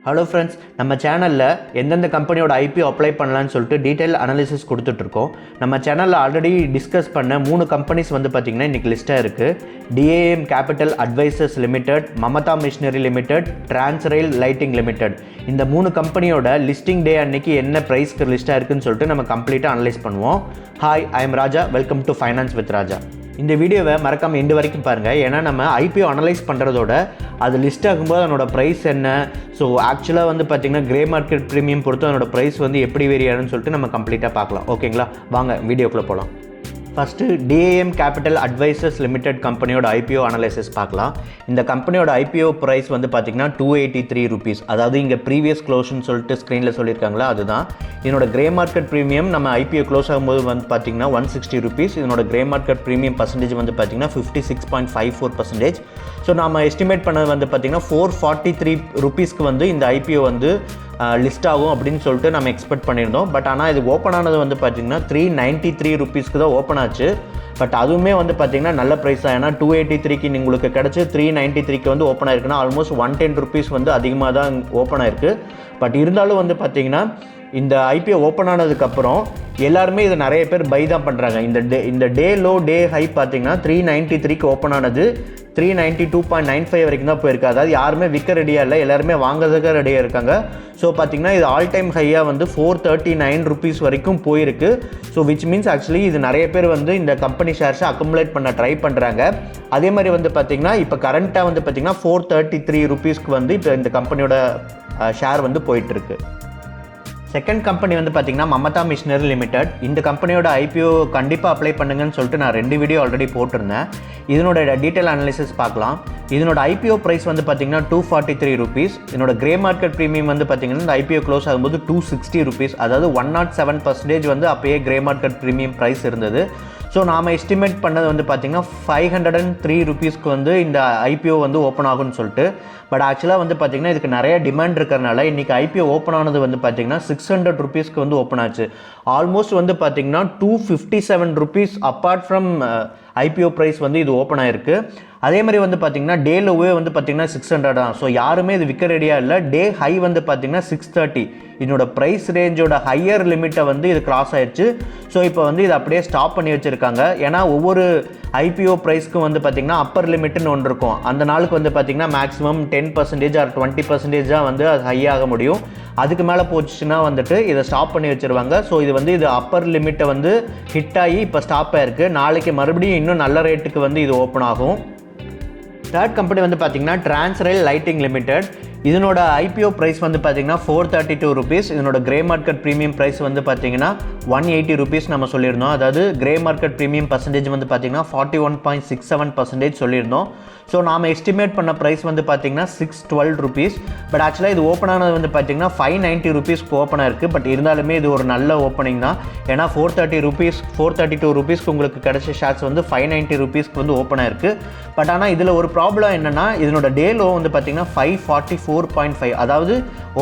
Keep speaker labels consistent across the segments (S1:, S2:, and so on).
S1: Hello friends, நம்ம சேனலில் எந்தெந்த கம்பெனியோட ஐபிஓ அப்ளை பண்ணலான்னு சொல்லிட்டு டீட்டெயில் அனாலிசிஸ் கொடுத்துட்ருக்கோம். நம்ம சேனலில் ஆல்ரெடி டிஸ்கஸ் பண்ண 3 கம்பெனிஸ் வந்து பார்த்திங்கன்னா இன்றைக்கி லிஸ்ட்டாக இருக்குது. TAM capital advisors limited, Mamata machinery limited, Transrail lighting limited. இந்த 3 கம்பெனியோட லிஸ்டிங் டே அன்னைக்கு என்ன ப்ரைஸ்க்கு லிஸ்ட்டாக இருக்குதுன்னு சொல்லிட்டு நம்ம கம்ப்ளீட்டாக அனலைஸ் பண்ணுவோம். Hi, I am Raja. Welcome to finance with Raja. இந்த வீடியோவை மறக்காமல் எண்டு வரைக்கும் பாருங்கள். ஏன்னா நம்ம ஐபிஓ அனலைஸ் பண்ணுறதோட அது லிஸ்ட் ஆகும்போது அதனோட ப்ரைஸ் என்ன, ஸோ ஆக்சுவலாக வந்து பார்த்திங்கன்னா கிரே மார்க்கெட் ப்ரீமியம் பொறுத்து அதனோட ப்ரைஸ் வந்து எப்படி வேரி ஆகுதுன்னு சொல்லிட்டு நம்ம கம்ப்ளீட்டாக பார்க்கலாம். ஓகேங்களா, வாங்க வீடியோக்குள்ளே போகலாம். First DAM capital advisors limited கம்பெனியோட ஐபிஓ அனலைசிஸ் பார்க்கலாம். இந்த கம்பெனியோட ஐபிஓ ப்ரைஸ் வந்து பார்த்திங்கன்னா 283 rupees. அதாவது இங்கே ப்ரீவியஸ் க்ளோஸ்ன்னு சொல்லிட்டு ஸ்க்ரீனில் சொல்லியிருக்காங்களா, அதுதான். இதனோட கிரே மார்க்கெட் ப்ரீமியம் நம்ம ஐபிஓ க்ளோஸ் ஆகும்போது வந்து பார்த்திங்கன்னா 160 rupees. இதனோட கிரே மார்க்கெட் ப்ரீமியம் பர்சன்டேஜ் வந்து பார்த்திங்கன்னா 56.54%. ஸோ நம்ம எஸ்டிமேட் பண்ணது வந்து பார்த்திங்கன்னா 443 rupeesக்கு வந்து இந்த ஐபிஓ வந்து லிஸ்ட் ஆகும் அப்படின்னு சொல்லிட்டு நம்ம எக்ஸ்பெக்ட் பண்ணியிருந்தோம். பட் ஆனால் இது ஓப்பன் ஆனது வந்து பார்த்திங்கன்னா 393 rupeesக்கு தான் ஓப்பன் ஆச்சு. பட் அதுவுமே வந்து பார்த்திங்கன்னா நல்ல ப்ரைஸ் தான். ஏன்னா 283க்கு உங்களுக்கு கிடச்சி 393க்கு வந்து ஓப்பன் ஆயிருக்குன்னா ஆல்மோஸ்ட் 110 rupees வந்து அதிகமாக தான் ஓப்பன் ஆயிருக்கு. பட் இருந்தாலும் வந்து பார்த்திங்கன்னா இந்த ஐபிஓ ஓப்பன் ஆனதுக்கப்புறம் எல்லாருமே இதை நிறைய பேர் பை தான் பண்ணுறாங்க. இந்த டே லோ டே ஹை பார்த்திங்கன்னா 393க்கு ஓப்பன் ஆனது 392.95 வரைக்கும் தான் போயிருக்கு. அதாவது யாருமே விற்க ரெடியாக இல்லை, எல்லாருமே வாங்குறதுக்கு ரெடியாக இருக்காங்க. ஸோ பார்த்திங்கன்னா இது ஆல் டைம் ஹையாக வந்து 439 rupees வரைக்கும் போயிருக்கு. ஸோ விச் மீன்ஸ் ஆக்சுவலி இது நிறைய பேர் வந்து இந்த கம்பெனி ஷேர்ஸை அக்குமுலேட் பண்ண ட்ரை பண்ணுறாங்க. அதே மாதிரி வந்து பார்த்திங்கன்னா இப்போ கரண்ட்டாக வந்து பார்த்திங்கன்னா 433 rupeesக்கு வந்து இப்போ இந்த கம்பெனியோட ஷேர் வந்து போயிட்டுருக்கு. செகண்ட் கம்பெனி வந்து பார்த்திங்கன்னா மமதா மிஷினரி லிமிடெட். இந்த கம்பெனியோட ஐபிஓ கண்டிப்பாக அப்ளை பண்ணுங்கன்னு சொல்லிட்டு நான் 2 வீடியோ ஆல்ரெடி போட்டிருந்தேன். இதனோட டீட்டெயில் அனாலிசிஸ் பார்க்கலாம். இதனோட ஐபிஓ ப்ரைஸ் வந்து பார்த்திங்கன்னா 243 rupees. இதனோட கிரே மார்க்கெட் ப்ரீமியம் வந்து பார்த்திங்கன்னா இந்த ஐபிஓ க்ளோஸ் ஆகும்போது 260 rupees. அதாவது 107% வந்து அப்போயே கிரே மார்க்கெட் ப்ரீமியம் ப்ரைஸ் இருந்தது. ஸோ நாம் எஸ்டிமேட் பண்ணது வந்து பார்த்திங்கன்னா 503 rupeesக்கு வந்து இந்த ஐபிஓ வந்து ஓப்பன் ஆகும்னு சொல்லிட்டு. பட் ஆக்சுவலாக வந்து பார்த்திங்கன்னா இதுக்கு நிறைய டிமாண்ட் இருக்கிறனால இன்றைக்கி ஐபிஓ ஓப்பன் ஆனது வந்து பார்த்திங்கன்னா 600 rupeesக்கு வந்து ஓப்பன் ஆச்சு. ஆல்மோஸ்ட் வந்து பார்த்திங்கன்னா 257 rupees apart from IPO price வந்து இது ஓப்பன் ஆகிருக்கு. அதே மாதிரி வந்து பார்த்திங்கன்னா டே லோவே வந்து பார்த்திங்கன்னா 600 தான். ஸோ யாருமே இது விற்க ரெடியாக இல்லை. டே ஹை வந்து பார்த்திங்கன்னா 630. இதனோட ப்ரைஸ் ரேஞ்சோட ஹையர் லிமிட்டை வந்து இது கிராஸ் ஆயிடுச்சு. ஸோ இப்போ வந்து இது அப்படியே ஸ்டாப் பண்ணி வச்சுருக்காங்க. ஏன்னா ஒவ்வொரு ஐபிஓ ப்ரைஸ்க்கும் வந்து பார்த்திங்கன்னா அப்பர் லிமிட்னு ஒன்று இருக்கும். அந்த நாளுக்கு வந்து பார்த்திங்கன்னா மேக்ஸிமம் 10% ஆர் 20% தான் வந்து அது ஹை ஆக முடியும். அதுக்கு மேலே போச்சுன்னா வந்துட்டு இதை ஸ்டாப் பண்ணி வச்சுருவாங்க. ஸோ இது வந்து இது அப்பர் லிமிட்டை வந்து ஹிட் ஆகி இப்போ ஸ்டாப் ஆகிருக்கு. நாளைக்கு மறுபடியும் இன்னும் நல்ல ரேட்டுக்கு வந்து இது ஓப்பன் ஆகும். தேர்ட் கம்பெனி வந்து பார்த்திங்கன்னா டிரான்ஸ்ரெயில் லைட்டிங் லிமிடெட். இதனோட ஐபிஓ ப்ரைஸ் வந்து பார்த்திங்கன்னா 432 rupees. இதனோட கிரே மார்க்கெட் ப்ரீமியம் ப்ரைஸ் வந்து பார்த்திங்கன்னா 180 rupees நம்ம சொல்லியிருந்தோம். அதாவது கிரே மார்க்கெட் ப்ரீமியம் பர்சன்டேஜ் வந்து பார்த்திங்கன்னா 41.67% சொல்லியிருந்தோம். ஸோ நாம் எஸ்டிமேட் பண்ண ப்ரைஸ் வந்து பார்த்திங்கன்னா 612 rupees. பட் ஆக்சுவலாக இது ஓப்பன் ஆனது வந்து பார்த்திங்கன்னா 590 rupeesக்கு ஓப்பன் ஆயிருக்கு. பட் இருந்தாலுமே இது ஒரு நல்ல ஓப்பனிங் தான். ஏன்னா 432 rupeesக்கு உங்களுக்கு கிடைச்ச ஷேர்ஸ் வந்து 590 rupeesக்கு வந்து ஓப்பன் ஆயிருக்கு. பட் ஆனால் இதில் ஒரு ப்ராப்ளம் என்னென்னா இதனோட டே லோ வந்து பார்த்திங்கன்னா 544.5. அதாவது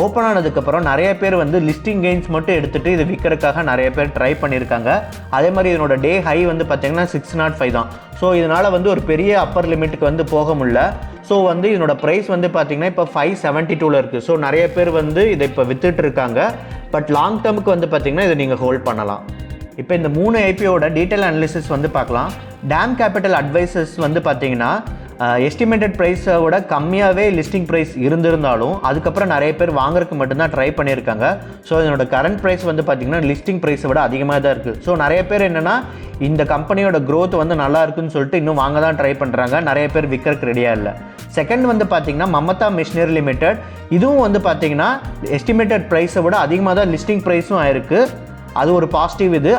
S1: ஓப்பன் ஆனதுக்கப்புறம் நிறைய பேர் வந்து லிஸ்டிங் கெயின்ஸ் மட்டும் எடுத்துகிட்டு இது விற்கிறதுக்காக நிறைய பேர் ட்ரை பண்ணியிருக்காங்க. அதே மாதிரி இதனோட டே ஹை வந்து பார்த்திங்கன்னா 605 தான். ஸோ இதனால் வந்து ஒரு பெரிய அப்பர் லிமிட்டுக்கு வந்து போக முடியல. ஸோ வந்து இதனோட ப்ரைஸ் வந்து பார்த்திங்கன்னா இப்போ 572 இருக்குது. ஸோ நிறைய பேர் வந்து இதை இப்போ வித்துட்டு இருக்காங்க. பட் லாங் டேர்முக்கு வந்து பார்த்திங்கன்னா இதை நீங்கள் ஹோல்ட் பண்ணலாம். இப்போ இந்த 3 ஐபிஓட டீட்டெயில் அனாலிசிஸ் வந்து பார்க்கலாம். டேம் கேபிட்டல் அட்வைசர்ஸ் வந்து பார்த்திங்கன்னா எஸ்டிமேட்டட் ப்ரைஸை விட கம்மியாகவே லிஸ்டிங் ப்ரைஸ் இருந்திருந்தாலும் அதுக்கப்புறம் நிறைய பேர் வாங்குறதுக்கு மட்டும்தான் ட்ரை பண்ணியிருக்காங்க. ஸோ இதனோட கரண்ட் ப்ரைஸ் வந்து பார்த்திங்கன்னா லிஸ்டிங் ப்ரைஸை விட அதிகமாக தான் இருக்குது. ஸோ நிறைய பேர் என்னென்னா இந்த கம்பெனியோட க்ரோத் வந்து நல்லா இருக்குன்னு சொல்லிட்டு இன்னும் வாங்க தான் ட்ரை பண்ணுறாங்க. நிறைய பேர் விற்கிறதுக்கு ரெடியாக இல்லை. செகண்ட் வந்து பார்த்திங்கன்னா மமதா மிஷினரி லிமிடெட். இதுவும் வந்து பார்த்திங்கன்னா எஸ்டிமேட்டட் ப்ரைஸை விட அதிகமாக தான் லிஸ்டிங் ப்ரைஸும் ஆயிருக்கு. அது ஒரு பாசிட்டிவ். இது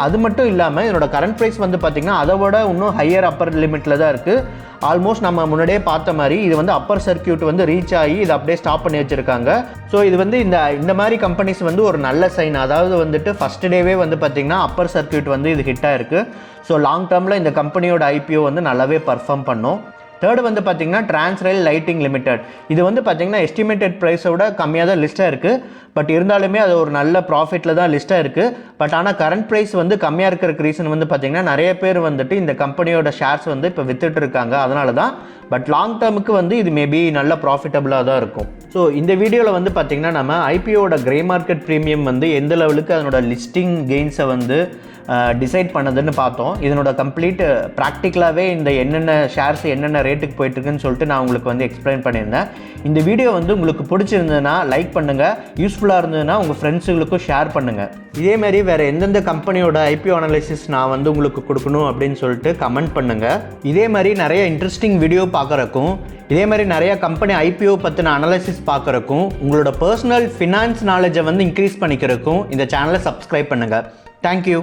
S1: அது மட்டும் இல்லாமல் இதனோட கரண்ட் ப்ரைஸ் வந்து பார்த்திங்கன்னா அதை விட இன்னும் ஹையர் அப்பர் லிமிட்டில் தான் இருக்குது. ஆல்மோஸ்ட் நம்ம முன்னாடியே பார்த்த மாதிரி இது வந்து அப்பர் சர்க்கியூட் வந்து ரீச் ஆகி இதை அப்படியே ஸ்டாப் பண்ணி வச்சுருக்காங்க. ஸோ இது வந்து இந்த மாதிரி கம்பெனிஸ் வந்து ஒரு நல்ல சைன். அதாவது வந்துட்டு ஃபஸ்ட் டேவே வந்து பார்த்திங்கன்னா அப்பர் சர்க்கியூட் வந்து இது ஹிட் ஆகிருக்கு. ஸோ லாங் டேர்மில் இந்த கம்பெனியோட ஐபிஓ வந்து நல்லாவே பர்ஃபார்ம் பண்ணும். தேர்டு வந்து பார்த்தீங்கன்னா டிரான்ஸ்ரயில் லைட்டிங் லிமிடெட். இது வந்து பார்த்தீங்கன்னா எஸ்டிமேட்டட் ப்ரைஸோட கம்மியாக தான் லிஸ்ட்டாக இருக்குது. பட் இருந்தாலுமே அது ஒரு நல்ல ப்ராஃபிட்டில் தான் லிஸ்ட்டாக இருக்குது. பட் ஆனால் கரண்ட் ப்ரைஸ் வந்து கம்மியாக இருக்கிறதுக்கு ரீசன் வந்து பார்த்தீங்கன்னா நிறைய பேர் வந்துட்டு இந்த கம்பெனியோட ஷேர்ஸ் வந்து இப்போ வித்துட்டு இருக்காங்க, அதனால தான். பட் லாங் டேர்முக்கு வந்து இது மேபி நல்ல ப்ராஃபிட்டபுளாக தான் இருக்கும். ஸோ இந்த வீடியோவில் வந்து பார்த்தீங்கன்னா நம்ம ஐபிஓட கிரே மார்க்கெட் ப்ரீமியம் வந்து எந்த லெவலுக்கு அதனோட லிஸ்டிங் கெயின்ஸை வந்து டிசைட் பண்ணதுன்னு பார்த்தோம். இதனோட கம்ப்ளீட் ப்ராக்டிக்கலாகவே இந்த என்னென்ன ஷேர்ஸ் என்னென்ன ரேட்டுக்கு போயிட்டுருக்குன்னு சொல்லிட்டு நான் உங்களுக்கு வந்து எக்ஸ்பிளைன் பண்ணியிருந்தேன். இந்த வீடியோ வந்து உங்களுக்கு பிடிச்சிருந்ததுன்னா லைக் பண்ணுங்கள், யூஸ்ஃபுல்லாக இருந்ததுன்னா உங்கள் ஃப்ரெண்ட்ஸுங்களுக்கும் ஷேர் பண்ணுங்கள். இதேமாரி வேறு எந்தெந்த கம்பெனியோட ஐபிஓ அனலைசிஸ் நான் வந்து உங்களுக்கு கொடுக்கணும் அப்படின்னு சொல்லிட்டு கமெண்ட் பண்ணுங்கள். இதே மாதிரி நிறைய இன்ட்ரெஸ்டிங் வீடியோ பார்க்குறக்கும், இதே மாதிரி நிறைய கம்பெனி ஐபிஓ பற்றின அனலைசிஸ் பார்க்குறக்கும், உங்களோட பர்சனல் ஃபினான்ஸ் நாலேஜை வந்து இன்க்ரீஸ் பண்ணிக்கிறதுக்கும் இந்த சேனலை சப்ஸ்கிரைப் பண்ணுங்கள். தேங்க்யூ.